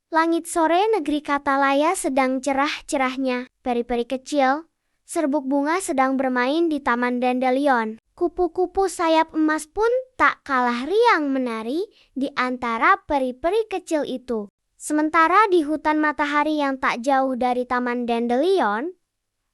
Langit sore negeri Katalaya sedang cerah-cerahnya. Peri-peri kecil, serbuk bunga sedang bermain di taman dandelion. Kupu-kupu sayap emas pun tak kalah riang menari di antara peri-peri kecil itu. Sementara di hutan matahari yang tak jauh dari taman dandelion,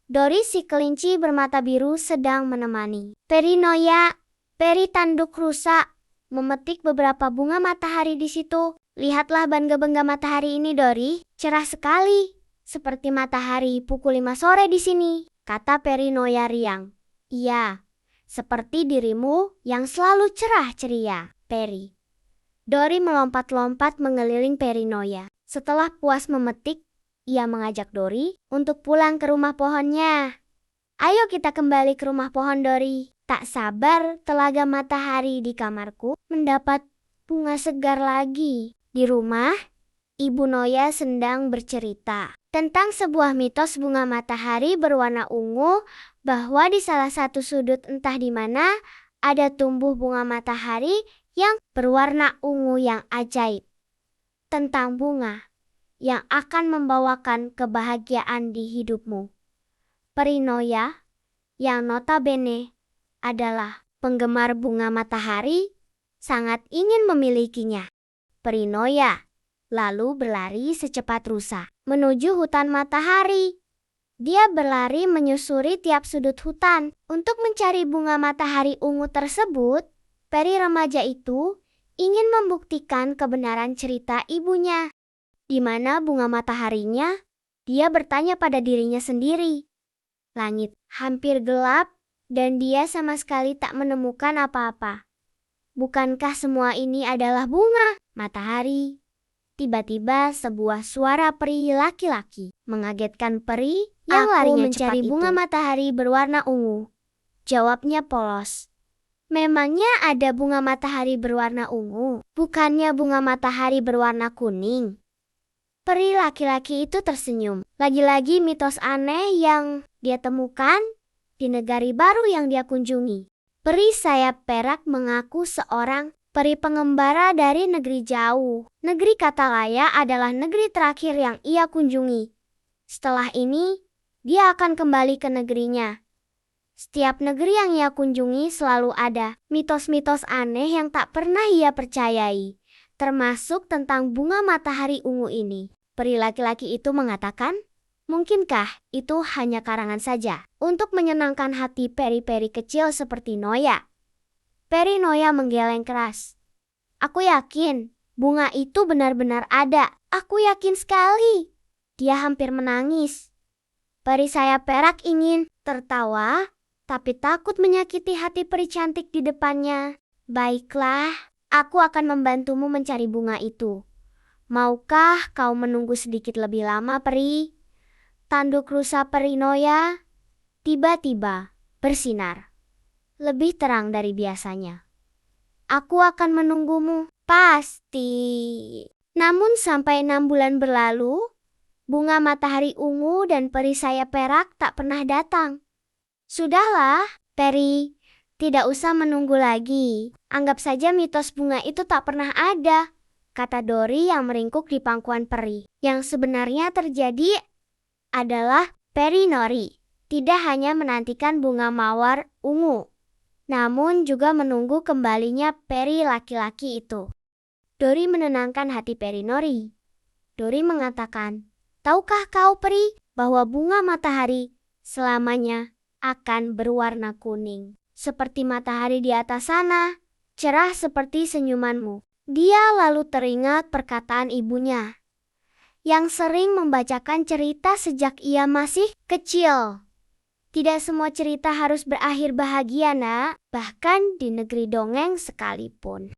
Dori si kelinci bermata biru sedang menemani Peri Noya, peri tanduk rusa, memetik beberapa bunga matahari di situ. Lihatlah bangga-bangga matahari ini, Dori. Cerah sekali, seperti matahari pukul 5 sore di sini, kata Peri Noya riang. Iya, seperti dirimu yang selalu cerah ceria, Peri. Dori melompat-lompat mengeliling Peri Noya. Setelah puas memetik, ia mengajak Dori untuk pulang ke rumah pohonnya. Ayo kita kembali ke rumah pohon, Dori. Tak sabar telaga matahari di kamarku mendapat bunga segar lagi. Di rumah, Ibu Noya sedang bercerita tentang sebuah mitos bunga matahari berwarna ungu, bahwa di salah satu sudut entah di mana ada tumbuh bunga matahari yang berwarna ungu yang ajaib. Tentang bunga yang akan membawakan kebahagiaan di hidupmu. Peri Noya, yang notabene adalah penggemar bunga matahari, sangat ingin memilikinya. Peri Noya lalu berlari secepat rusa menuju hutan matahari. Dia berlari menyusuri tiap sudut hutan untuk mencari bunga matahari ungu tersebut. Peri remaja itu ingin membuktikan kebenaran cerita ibunya. Di mana bunga mataharinya? Dia bertanya pada dirinya sendiri. Langit hampir gelap dan dia sama sekali tak menemukan apa-apa. Bukankah semua ini adalah bunga matahari? Tiba-tiba sebuah suara peri laki-laki mengagetkan peri yang larinya mencari bunga matahari berwarna ungu. Jawabnya polos. Memangnya ada bunga matahari berwarna ungu? Bukannya bunga matahari berwarna kuning? Peri laki-laki itu tersenyum. Lagi-lagi mitos aneh yang dia temukan di negari baru yang dia kunjungi. Peri sayap perak mengaku seorang peri pengembara dari negeri jauh. Negeri Katalaya adalah negeri terakhir yang ia kunjungi. Setelah ini, dia akan kembali ke negerinya. Setiap negeri yang ia kunjungi selalu ada mitos-mitos aneh yang tak pernah ia percayai, termasuk tentang bunga matahari ungu ini. Peri laki-laki itu mengatakan, mungkinkah itu hanya karangan saja untuk menyenangkan hati peri-peri kecil seperti Noya? Peri Noya menggeleng keras. Aku yakin bunga itu benar-benar ada. Aku yakin sekali. Dia hampir menangis. Peri sayap perak ingin tertawa, tapi takut menyakiti hati peri cantik di depannya. Baiklah, aku akan membantumu mencari bunga itu. Maukah kau menunggu sedikit lebih lama, Peri? Tanduk rusa Peri Noya tiba-tiba bersinar lebih terang dari biasanya. Aku akan menunggumu, pasti. Namun sampai 6 bulan berlalu, bunga matahari ungu dan peri sayap perak tak pernah datang. Sudahlah, Peri, tidak usah menunggu lagi. Anggap saja mitos bunga itu tak pernah ada, kata Dori yang meringkuk di pangkuan peri. Yang sebenarnya terjadi adalah Peri Nori tidak hanya menantikan bunga mawar ungu, namun juga menunggu kembalinya peri laki-laki itu. Dori menenangkan hati Peri Nori. Dori mengatakan, tahukah kau Peri bahwa bunga matahari selamanya akan berwarna kuning? Seperti matahari di atas sana, cerah seperti senyumanmu. Dia lalu teringat perkataan ibunya yang sering membacakan cerita sejak ia masih kecil. Tidak semua cerita harus berakhir bahagia, nak, bahkan di negeri dongeng sekalipun.